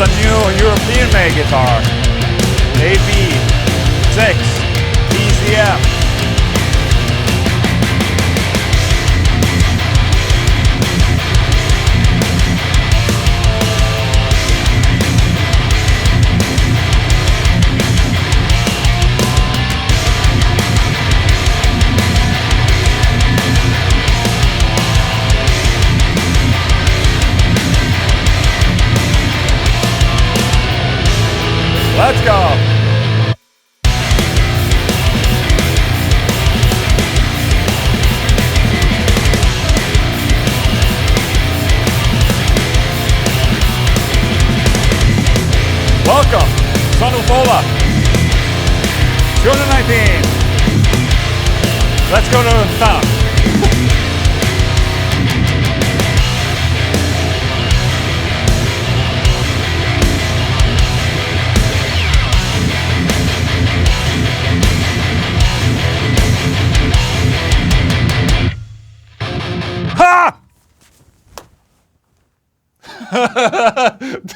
is a new European-made guitar. AB6 PCM. Let's go! Welcome, son of Swola. 219. Let's go to town.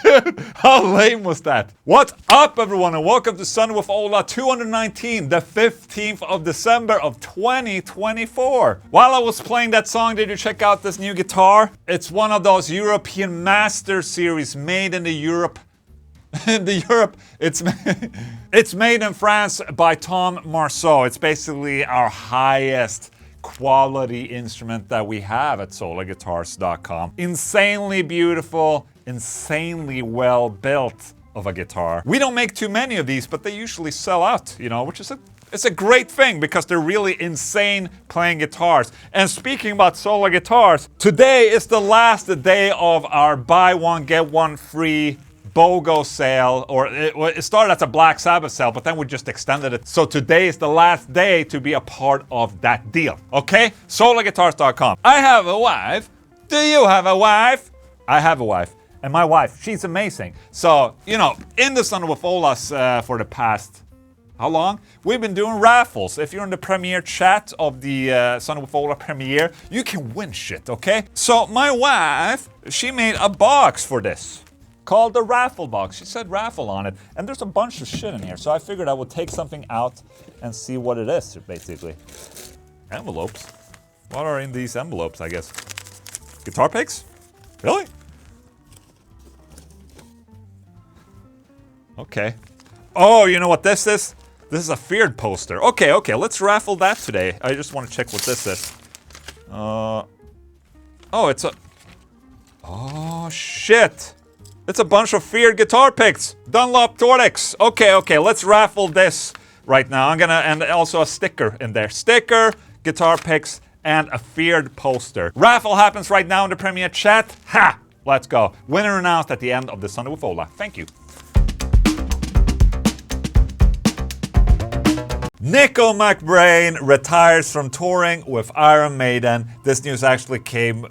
Dude, how lame was that? What's up, everyone, and welcome to SWOLA219, the 15th of December of 2024. While I was playing that song, did you check out this new guitar? It's one of those European Master Series made in the Europe. It's made in France by Tom Marceau. It's basically our highest quality instrument that we have at SWOLA219. Insanely beautiful, insanely well built of a guitar. We don't make too many of these, but they usually sell out, you know, which is it's a great thing because they're really insane playing guitars. And speaking about Swola guitars, today is the last day of our buy one get one free BOGO sale, or it started as a Black Sabbath sale, but then we just extended it. So today is the last day to be a part of that deal, okay? SWOLA219. I have a wife. Do you have a wife? I have a wife. And my wife, she's amazing. So, you know, in the Son of Swolas for the past, how long? We've been doing raffles. If you're in the premiere chat of the Son of Swola premiere, you can win shit, okay? So my wife, she made a box for this, called the Raffle box. She said Raffle on it, and there's a bunch of shit in here, so I figured I would take something out and see what it is, basically. Envelopes? What are in these envelopes, I guess? Guitar picks? Really? Okay. Oh, you know what this is? This is a Feared poster. Okay, let's raffle that today. I just want to check what this is. Oh, it's a... Oh, shit! It's a bunch of Feared guitar picks. Dunlop Tortex. Okay, let's raffle this right now. And also a sticker in there. Sticker, guitar picks, and a Feared poster. Raffle happens right now in the premiere chat. Ha! Let's go. Winner announced at the end of the Sunday with Swola. Thank you. Nick McBrain retires from touring with Iron Maiden. This news actually came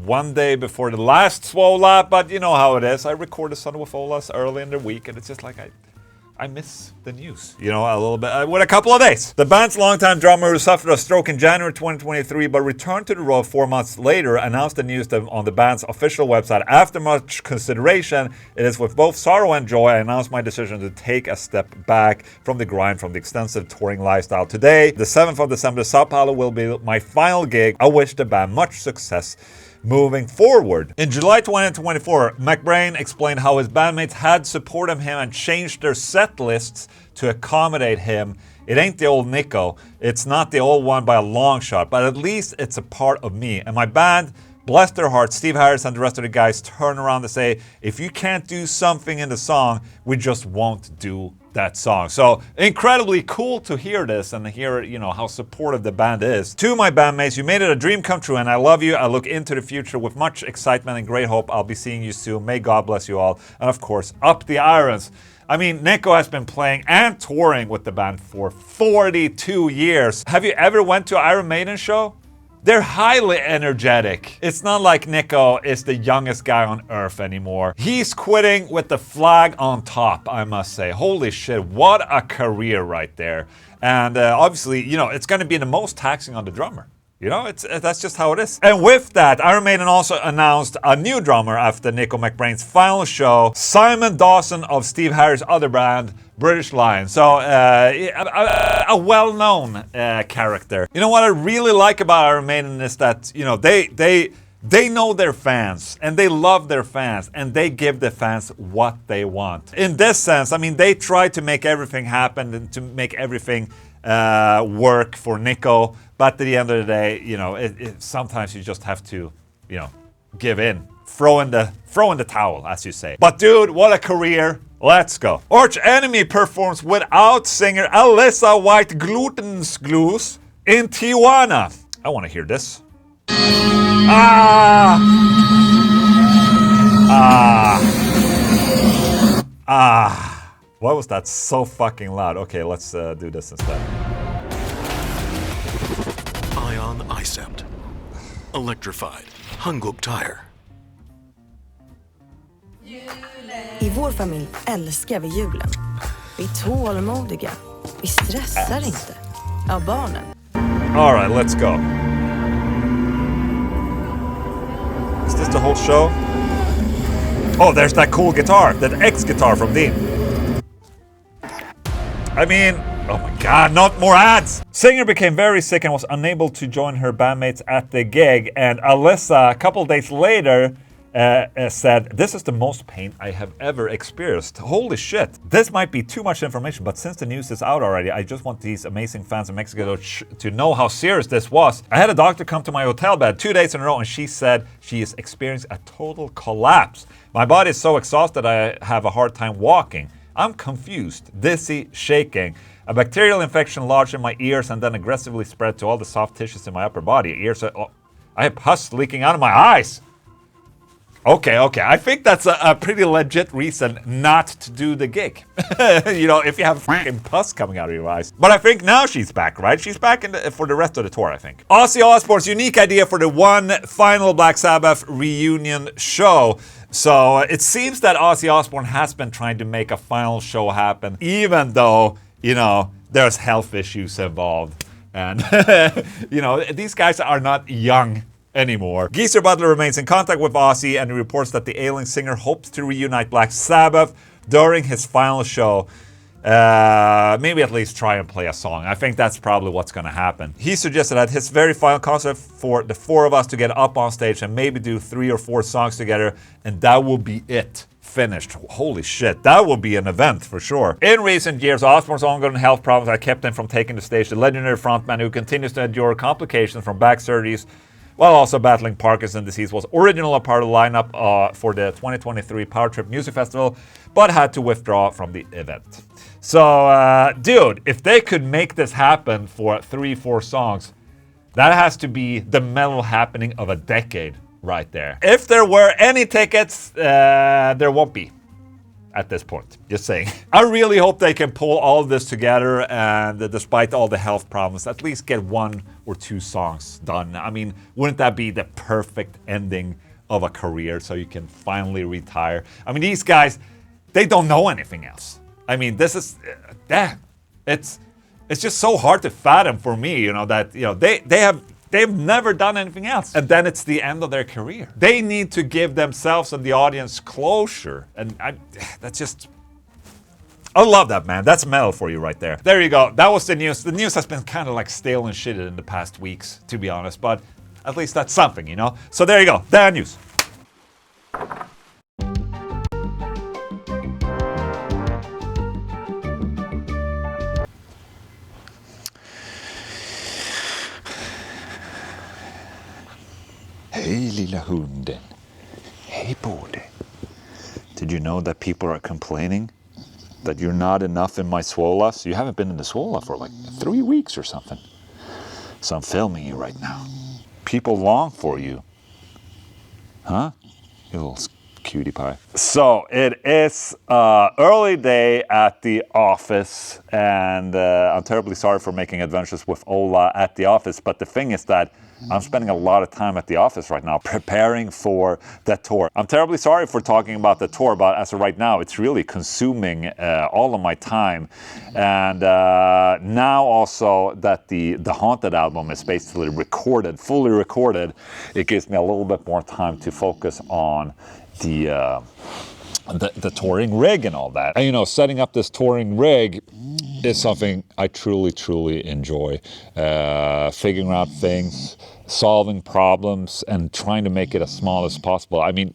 one day before the last Swola, but you know how it is. I record the Son of Swolas early in the week, and it's just like I miss the news, you know, a little bit, with a couple of days. The band's longtime drummer, who suffered a stroke in January 2023 but returned to the road 4 months later, announced the news on the band's official website. After much consideration, it is with both sorrow and joy I announced my decision to take a step back from the grind, from the extensive touring lifestyle. Today, the 7th of December, Subtitles will be my final gig. I wish the band much success moving forward. In July 2024, McBrain explained how his bandmates had supported him and changed their set lists to accommodate him. It ain't the old Nicko, it's not the old one by a long shot, but at least it's a part of me. And my band, bless their hearts, Steve Harris and the rest of the guys turn around to say, if you can't do something in the song, we just won't do that song. So incredibly cool to hear this and hear, you know, how supportive the band is. To my bandmates, you made it a dream come true, and I love you. I look into the future with much excitement and great hope. I'll be seeing you soon. May God bless you all. And of course, up the irons. I mean, Nicko has been playing and touring with the band for 42 years. Have you ever went to an Iron Maiden show? They're highly energetic. It's not like Nicko is the youngest guy on earth anymore. He's quitting with the flag on top, I must say. Holy shit, what a career right there. And obviously, you know, it's going to be the most taxing on the drummer. You know, that's just how it is. And with that, Iron Maiden also announced a new drummer after Nick McBrain's final show, Simon Dawson of Steve Harris' other band, British Lion. So, a well-known character. You know what I really like about Iron Maiden is that, you know, they know their fans, and they love their fans, and they give the fans what they want. In this sense, I mean, they try to make everything happen and to make everything work for Nicko, but at the end of the day, you know, sometimes you just have to, you know, give in, throw in the towel, as you say. But dude, what a career! Let's go. Arch Enemy performs without singer Alissa White-Gluz in Tijuana. I want to hear this. Why was that so fucking loud? Okay, let's do this instead. Ion Icept. Electrified. Hanguk Tire. I vår familj älskar vi julen. Vi är tålmodiga. Vi stressar inte. Ja, barnen. All right, let's go. Is this the whole show? Oh, there's that cool guitar, that X guitar from Dean. I mean, oh my god, not more ads! Singer became very sick and was unable to join her bandmates at the gig, and Alissa, a couple days later, said, "This is the most pain I have ever experienced." Holy shit. This might be too much information, but since the news is out already, I just want these amazing fans in Mexico to know how serious this was. I had a doctor come to my hotel bed 2 days in a row, and she said she is experiencing a total collapse. My body is so exhausted I have a hard time walking. I'm confused, dizzy, shaking. A bacterial infection lodged in my ears and then aggressively spread to all the soft tissues in my upper body. I have pus leaking out of my eyes. Okay. I think that's a pretty legit reason not to do the gig. You know, if you have fucking pus coming out of your eyes. But I think now she's back, right? She's back for the rest of the tour, I think. Ozzy Osbourne's unique idea for the one final Black Sabbath reunion show. So it seems that Ozzy Osbourne has been trying to make a final show happen, even though, you know, there's health issues involved. And, you know, these guys are not young anymore. Geezer Butler remains in contact with Ozzy, and he reports that the ailing singer hopes to reunite Black Sabbath during his final show. Maybe at least try and play a song. I think that's probably what's going to happen. He suggested at his very final concert for the four of us to get up on stage and maybe do 3 or 4 songs together, and that will be it. Finished. Holy shit, that will be an event for sure. In recent years, Osbourne's ongoing health problems have kept him from taking the stage. The legendary frontman, who continues to endure complications from back surgeries while also battling Parkinson's disease, was originally a part of the lineup for the 2023 Power Trip Music Festival, but had to withdraw from the event. So, dude, if they could make this happen for 3-4 songs, that has to be the metal happening of a decade right there. If there were any tickets, there won't be at this point. Just saying. I really hope they can pull all of this together and, despite all the health problems, at least get 1 or 2 songs done. I mean, wouldn't that be the perfect ending of a career so you can finally retire? I mean, these guys, they don't know anything else. I mean, this is, it's just so hard to fathom for me, you know, that, you know, they've never done anything else. And then it's the end of their career. They need to give themselves and the audience closure. And that's just, I love that, man. That's metal for you right there. There you go. That was the news. The news has been kind of like stale and shitted in the past weeks, to be honest. But at least that's something, you know? So there you go. That news. Hej lilla hunden. Hej på dig. Did you know that people are complaining that you're not enough in my Swolas? You haven't been in the Swola for like 3 weeks or something. So I'm filming you right now. People long for you. Huh? You little cutie pie. So it is early day at the office, and I'm terribly sorry for making adventures with Ola at the office, but the thing is that I'm spending a lot of time at the office right now preparing for that tour. I'm terribly sorry for talking about the tour, but as of right now, it's really consuming all of my time. And now also that the Haunted album is basically recorded, fully recorded, it gives me a little bit more time to focus on the touring rig and all that. And, you know, setting up this touring rig is something I truly enjoy. Figuring out things, solving problems, and trying to make it as small as possible. I mean,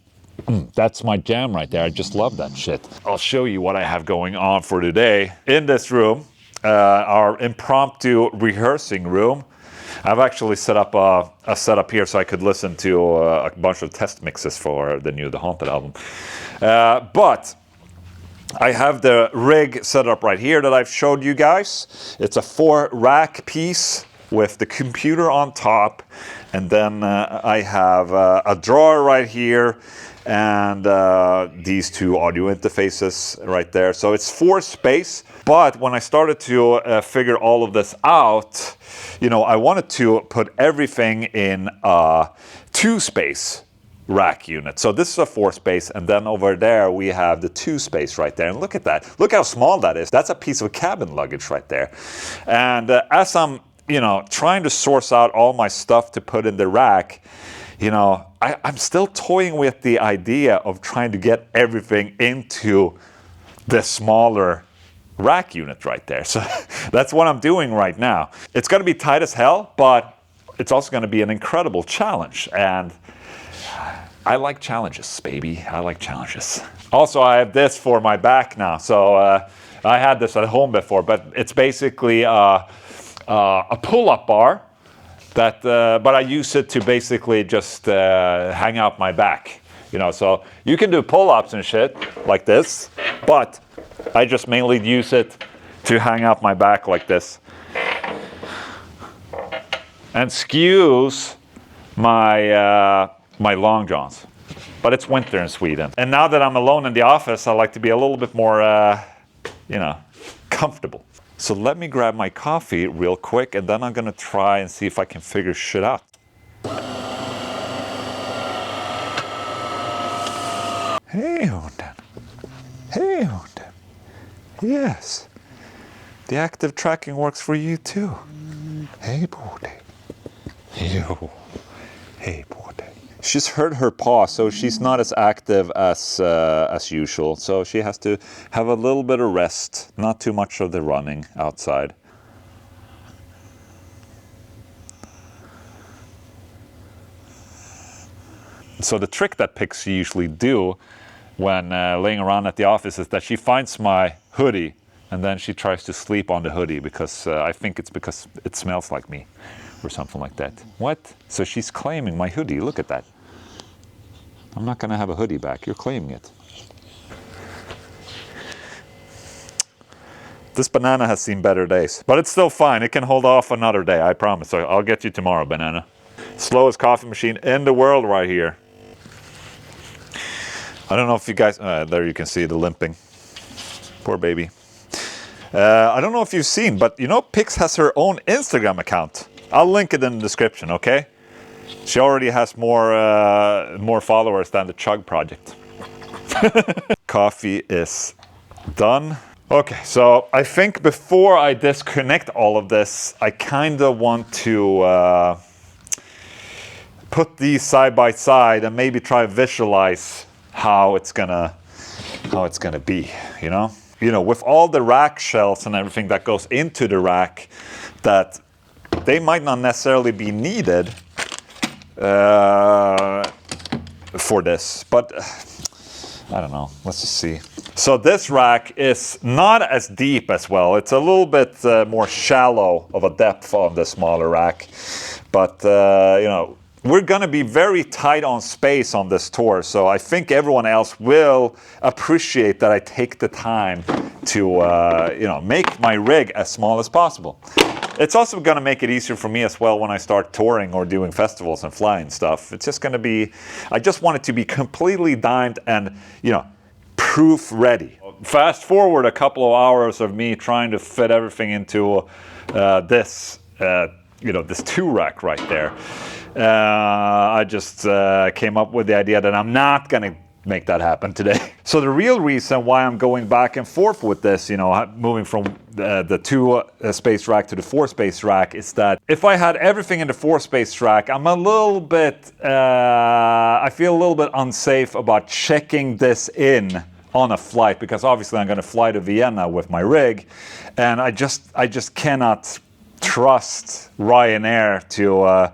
that's my jam right there. I just love that shit. I'll show you what I have going on for today. In this room, our impromptu rehearsing room, I've actually set up a setup here so I could listen to a bunch of test mixes for the Haunted album. But I have the rig set up right here that I've showed you guys. It's a 4-rack piece with the computer on top, and then I have a drawer right here and these 2 audio interfaces right there. So it's 4 space, but when I started to figure all of this out, you know, I wanted to put everything in a 2-space rack unit. So this is a 4-space, and then over there we have the 2-space right there. And look at that. Look how small that is. That's a piece of cabin luggage right there. And as I'm, you know, trying to source out all my stuff to put in the rack, you know, I'm still toying with the idea of trying to get everything into the smaller rack unit right there. So that's what I'm doing right now. It's going to be tight as hell, but it's also going to be an incredible challenge. And I like challenges, baby. I like challenges. Also, I have this for my back now. So I had this at home before, but it's basically a pull-up bar. But I use it to basically just hang out my back. You know, so you can do pull-ups and shit like this, but I just mainly use it to hang out my back like this. And skews my my long johns. But it's winter in Sweden. And now that I'm alone in the office, I like to be a little bit more, you know, comfortable. So let me grab my coffee real quick, and then I'm gonna try and see if I can figure shit out. Hey, Hunden. Hey, Hunden. Yes. The active tracking works for you too. Hey, Borde. Yo. Hey, Borde. She's hurt her paw, so she's not as active as usual. So she has to have a little bit of rest, not too much of the running outside. So the trick that pigs usually do when laying around at the office is that she finds my hoodie and then she tries to sleep on the hoodie because I think it's because it smells like me. Or something like that. What? So she's claiming my hoodie. Look at that. I'm not going to have a hoodie back. You're claiming it. This banana has seen better days. But it's still fine. It can hold off another day. I promise. I'll get you tomorrow, banana. Slowest coffee machine in the world right here. I don't know if you guys... there you can see the limping. Poor baby. I don't know if you've seen, but you know, Pix has her own Instagram account. I'll link it in the description, okay? She already has more followers than the Chug Project. Coffee is done. Okay, so I think before I disconnect all of this, I kind of want to put these side by side and maybe try to visualize how it's gonna be, you know? You know, with all the rack shelves and everything that goes into the rack, that they might not necessarily be needed for this, but I don't know. Let's just see. So this rack is not as deep as well. It's a little bit more shallow of a depth on the smaller rack, but you know, we're going to be very tight on space on this tour, so I think everyone else will appreciate that I take the time to you know, make my rig as small as possible. It's also going to make it easier for me as well when I start touring or doing festivals and flying stuff. It's just going to be, I just want it to be completely dimed and, you know, proof ready. Fast forward a couple of hours of me trying to fit everything into this, you know, this 2-rack right there. I just came up with the idea that I'm not going to make that happen today. So the real reason why I'm going back and forth with this, you know, moving from the 2-space rack to the 4-space rack, is that if I had everything in the 4-space rack, I'm a little bit, I feel a little bit unsafe about checking this in on a flight, because obviously I'm going to fly to Vienna with my rig, and I just cannot trust Ryanair to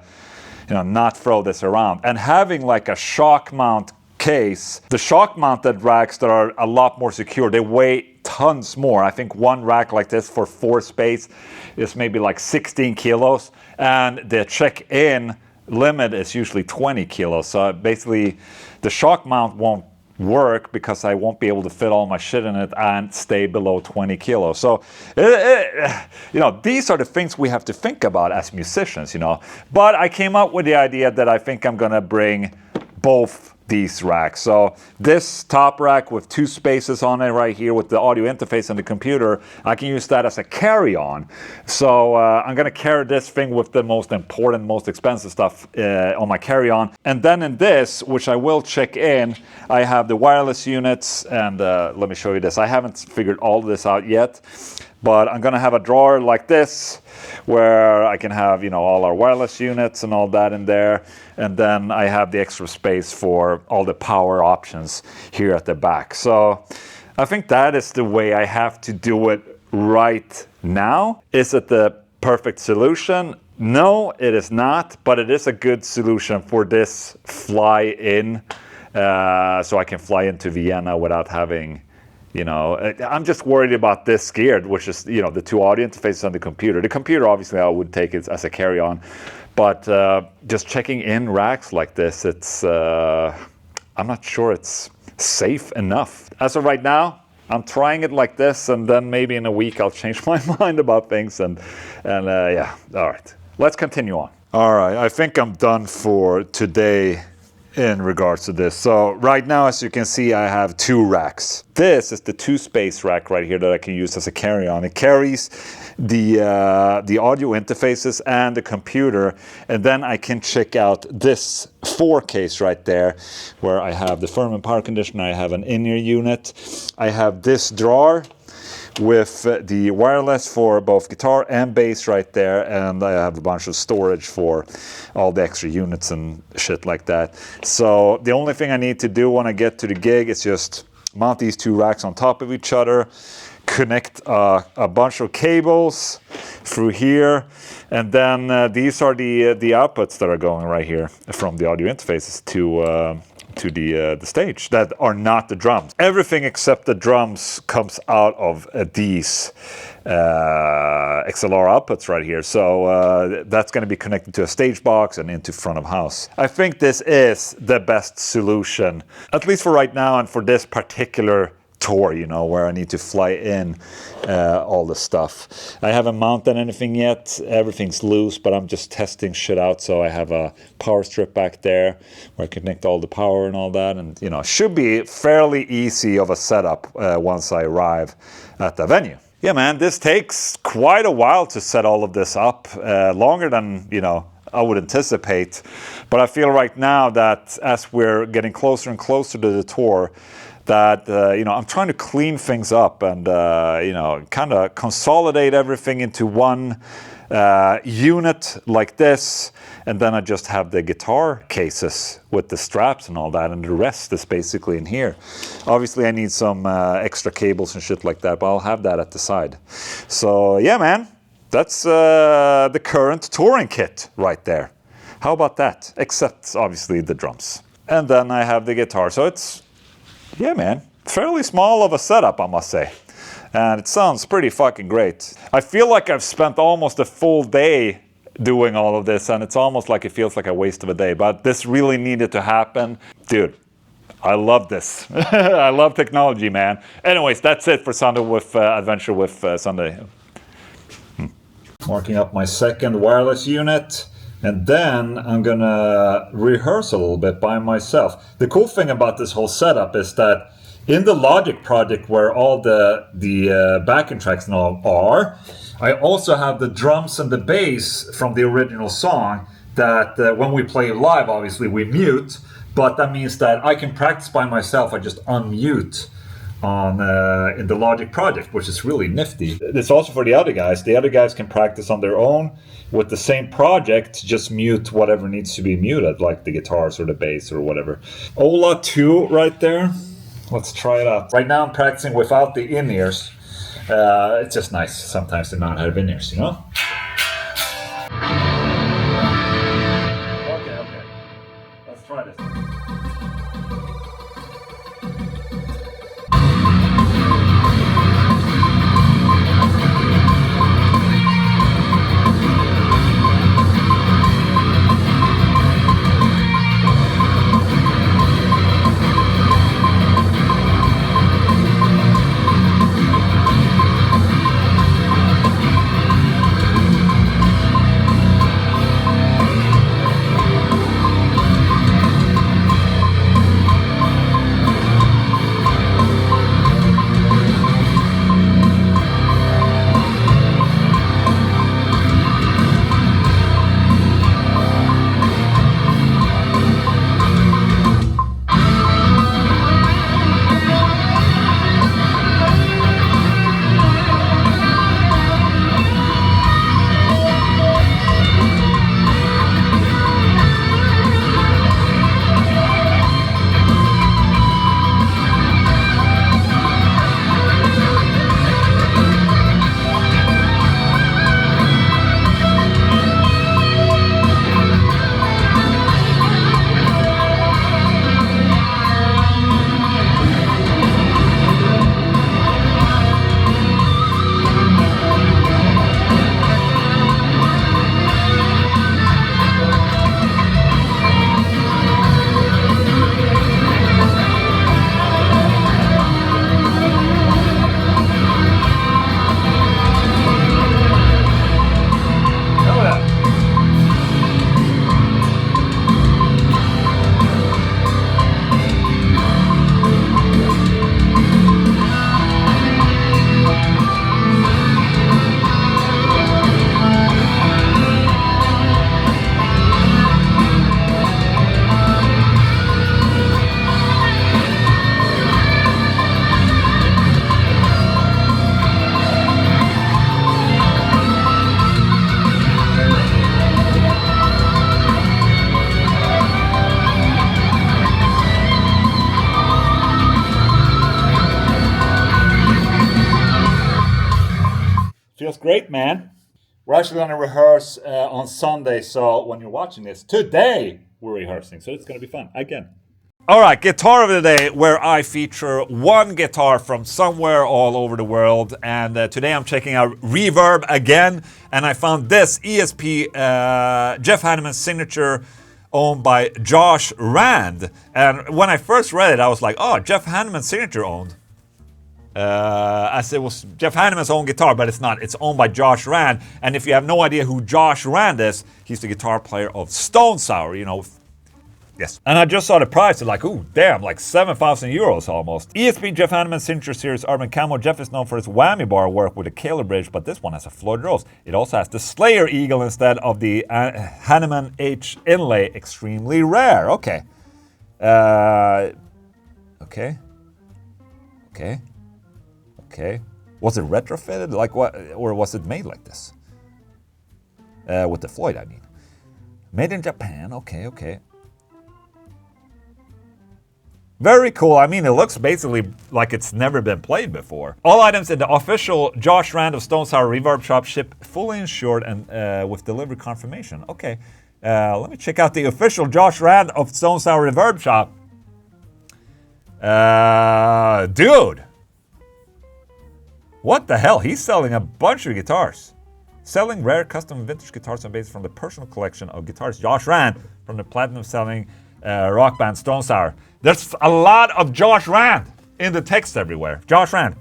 you know, not throw this around. And having like a shock mount case, the shock mounted racks that are a lot more secure, they weigh tons more. I think one rack like this for 4-space is maybe like 16 kilos, and the check-in limit is usually 20 kilos. So basically the shock mount won't work because I won't be able to fit all my shit in it and stay below 20 kilos. So, you know, these are the things we have to think about as musicians, you know. But I came up with the idea that I think I'm gonna bring both these racks. So this top rack with 2 spaces on it right here with the audio interface and the computer, I can use that as a carry-on. So I'm gonna carry this thing with the most important, most expensive stuff on my carry-on. And then in this, which I will check in, I have the wireless units, and let me show you this. I haven't figured all this out yet, but I'm gonna have a drawer like this where I can have, you know, all our wireless units and all that in there. And then I have the extra space for all the power options here at the back. So I think that is the way I have to do it right now. Is it the perfect solution? No, it is not, but it is a good solution for this fly in, so I can fly into Vienna without having, you know, I'm just worried about this gear, which is, you know, the 2 audio interfaces on the computer. The computer, obviously, I would take it as a carry-on, but just checking in racks like this, it's, I'm not sure it's safe enough. As of right now, I'm trying it like this, and then maybe in a week I'll change my mind about things, and yeah, all right. Let's continue on. All right, I think I'm done for today in regards to this. So right now, as you can see, I have 2 racks. This is the 2-space rack right here that I can use as a carry-on. It carries the audio interfaces and the computer, and then I can check out this 4 case right there, where I have the Furman power conditioner, I have an in-ear unit, I have this drawer with the wireless for both guitar and bass right there, and I have a bunch of storage for all the extra units and shit like that. So the only thing I need to do when I get to the gig is just mount these 2 racks on top of each other, connect a bunch of cables through here, and then these are the outputs that are going right here from the audio interfaces to the stage that are not the drums. Everything except the drums comes out of these XLR outputs right here. So that's going to be connected to a stage box and into front of house. I think this is the best solution, at least for right now and for this particular tour, you know, where I need to fly in all the stuff. I haven't mounted anything yet. Everything's loose, but I'm just testing shit out. So I have a power strip back there where I connect all the power and all that. And, you know, it should be fairly easy of a setup once I arrive at the venue. Yeah, man, this takes quite a while to set all of this up, longer than, you know, I would anticipate. But I feel right now that as we're getting closer and closer to the tour, that, you know, I'm trying to clean things up and, you know, kind of consolidate everything into one unit like this. And then I just have the guitar cases with the straps and all that, and the rest is basically in here. Obviously, I need some extra cables and shit like that, but I'll have that at the side. So, yeah, man, that's the current touring kit right there. How about that? Except, obviously, the drums. And then I have the guitar. So it's, yeah, man, fairly small of a setup, I must say. And it sounds pretty fucking great. I feel like I've spent almost a full day doing all of this, and it's almost like it feels like a waste of a day. But this really needed to happen. Dude, I love this. I love technology, man. Anyways, that's it for Sunday with Adventure with Sunday. Marking up my second wireless unit. And then I'm gonna rehearse a little bit by myself. The cool thing about this whole setup is that in the Logic project where all the backing tracks now are, I also have the drums and the bass from the original song that when we play live, obviously we mute, but that means that I can practice by myself. I just unmute on in the Logic project, which is really nifty. It's also for the other guys. The other guys can practice on their own with the same project, just mute whatever needs to be muted, like the guitars or the bass or whatever. SWOLA2 right there. Let's try it out. Right now I'm practicing without the in-ears. It's just nice sometimes to not have in-ears, you know? Okay. Let's try this. Feels great, man. We're actually going to rehearse on Sunday, so when you're watching this, today we're rehearsing, so it's going to be fun again. All right, guitar of the day, where I feature one guitar from somewhere all over the world, and today I'm checking out Reverb again, and I found this ESP Jeff Hanneman signature owned by Josh Rand. And when I first read it, I was like, oh, Jeff Hanneman signature owned. As it was Jeff Hanneman's own guitar, but it's not. It's owned by Josh Rand. And if you have no idea who Josh Rand is, he's the guitar player of Stone Sour, you know. Yes. And I just saw the price, and like, ooh, damn, like 7,000 euros almost. ESP Jeff Hanneman Signature Series Urban Camo. Jeff is known for his whammy bar work with a Kaler bridge, but this one has a floated rose. It also has the Slayer Eagle instead of the Hanneman H inlay. Extremely rare. Okay. Okay. Was it retrofitted? Like what? Or was it made like this? With the Floyd, I mean. Made in Japan. Okay. Very cool. I mean, it looks basically like it's never been played before. All items in the official Josh Rand of Stone Sour Reverb shop ship fully insured and with delivery confirmation. Okay. Let me check out the official Josh Rand of Stone Sour Reverb shop. Dude. What the hell? He's selling a bunch of guitars. Selling rare custom vintage guitars and basses from the personal collection of guitars Josh Rand from the platinum-selling rock band Stone Sour. There's a lot of Josh Rand in the text everywhere. Josh Rand.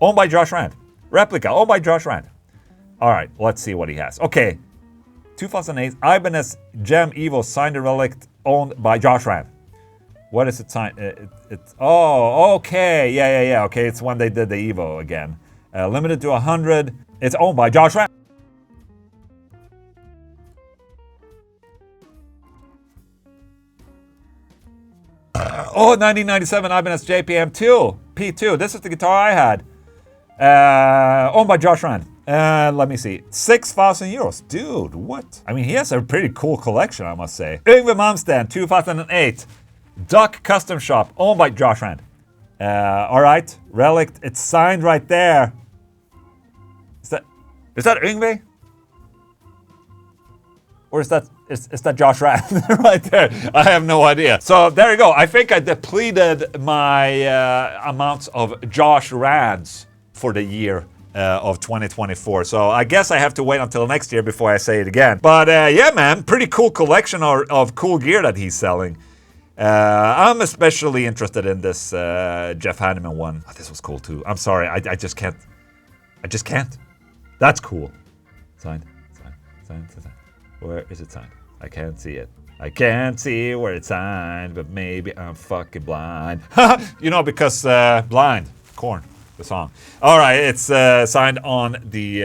Owned by Josh Rand. Replica. Owned by Josh Rand. All right, let's see what he has. Okay, 2008 Ibanez Gem Evo signed a relic owned by Josh Rand. What is it signed? Oh, okay, yeah. Okay, it's when they did the Evo again. Limited to 100. It's owned by Josh Rand. Oh, 1997 Ibanez JPM2 P2. This is the guitar I had. Owned by Josh Rand. Let me see. 6,000 euros. Dude, what? I mean, he has a pretty cool collection, I must say. Yngwie Malmsteen, 2008. Duck Custom Shop, owned by Josh Rand. Alright. Relic. It's signed right there. Is that Yngwie? Or is that Josh Rand right there? I have no idea. So there you go. I think I depleted my amounts of Josh Rands for the year of 2024. So I guess I have to wait until next year before I say it again. But yeah, man, pretty cool collection of cool gear that he's selling. I'm especially interested in this Jeff Hanneman one. Oh, this was cool too. I'm sorry, I just can't. I just can't. That's cool. Signed. Where is it signed? I can't see it. I can't see where it's signed, but maybe I'm fucking blind. You know, because Blind, Korn, the song. All right, it's signed on the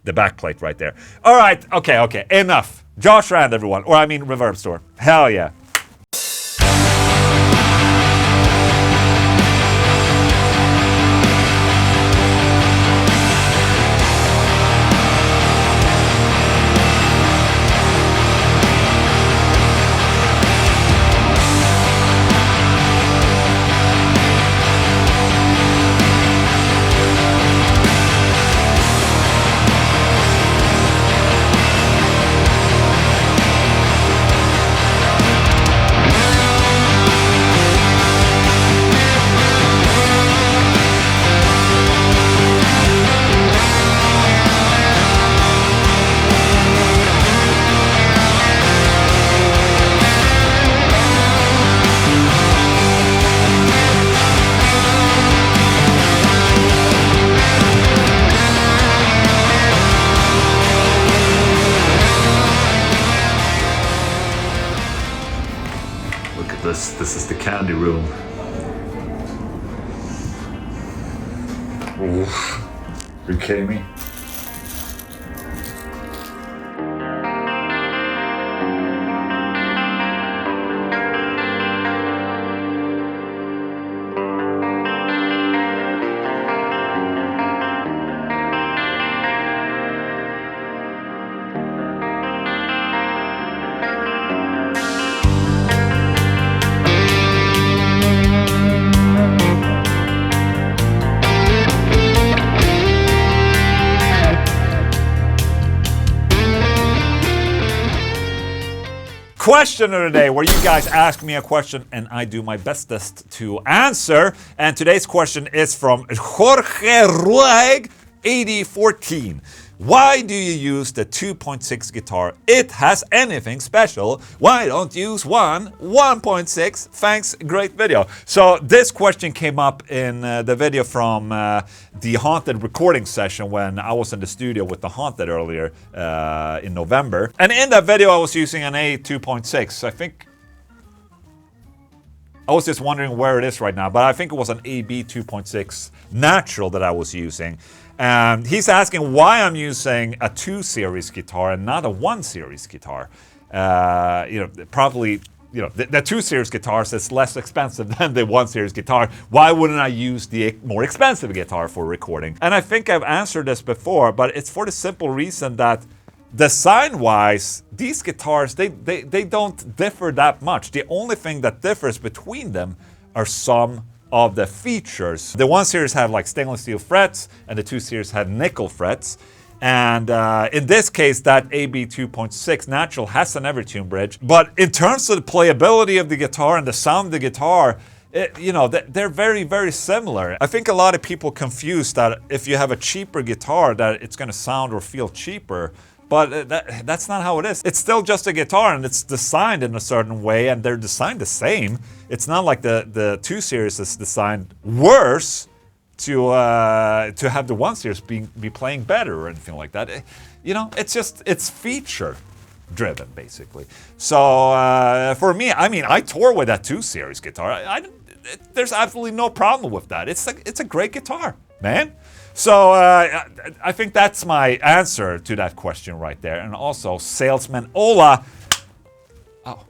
backplate right there. All right, okay, enough. Josh Rand, everyone. Or I mean Reverb Store. Hell yeah. This is the candy room. Oof. Are you kidding me? Question of the day, where you guys ask me a question and I do my bestest to answer. And today's question is from Jorge Rueg 8014. Why do you use the 2.6 guitar? It has anything special. Why don't you use 1.6? Thanks, great video. So this question came up in the video from the Haunted recording session when I was in the studio with the Haunted earlier in November. And in that video I was using an A 2.6. I think I was just wondering where it is right now, but I think it was an AB 2.6 natural that I was using. And he's asking why I'm using a 2 series guitar and not a 1 series guitar. Probably, the 2 series guitars is less expensive than the 1 series guitar. Why wouldn't I use the more expensive guitar for recording? And I think I've answered this before, but it's for the simple reason that design-wise, these guitars, they don't differ that much. The only thing that differs between them are some of the features. The 1 series had like stainless steel frets and the 2 series had nickel frets. And in this case, that AB 2.6 natural has an Evertune bridge. But in terms of the playability of the guitar and the sound of the guitar, they're very, very similar. I think a lot of people confuse that if you have a cheaper guitar that it's going to sound or feel cheaper. But that's not how it is. It's still just a guitar and it's designed in a certain way and they're designed the same. It's not like the 2 series is designed worse to have the 1 Series be playing better or anything like that. You know, it's feature driven basically. So for me, I mean, I tour with that 2 Series guitar. There's absolutely no problem with that. It's a great guitar, man. So I think that's my answer to that question right there. And also, Salesman Ola. Oh,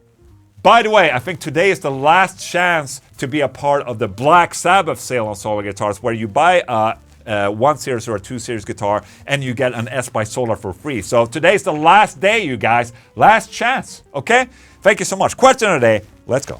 by the way, I think today is the last chance to be a part of the Black Sabbath sale on Swola guitars, where you buy a 1 Series or a 2 Series guitar and you get an S by Swola for free. So today's the last day, you guys. Last chance, okay? Thank you so much. Question of the day. Let's go.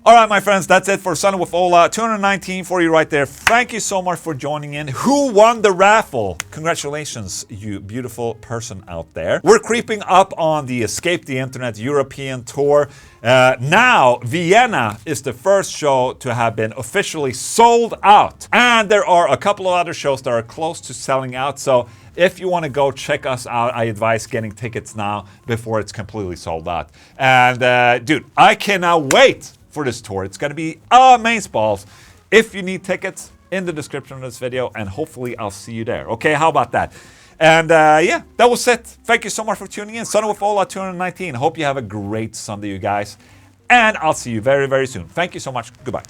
All right, my friends, that's it for Sunday with Ola. 219 for you right there. Thank you so much for joining in. Who won the raffle? Congratulations, you beautiful person out there. We're creeping up on the Escape the Internet European tour. Now, Vienna is the first show to have been officially sold out. And there are a couple of other shows that are close to selling out. So if you want to go check us out, I advise getting tickets now before it's completely sold out. And dude, I cannot wait for this tour. It's going to be amazeballs. If you need tickets, in the description of this video, and hopefully I'll see you there. Okay, how about that? And yeah, that was it. Thank you so much for tuning in. Sunday with Ola 219. Hope you have a great Sunday, you guys. And I'll see you very, very soon. Thank you so much. Goodbye.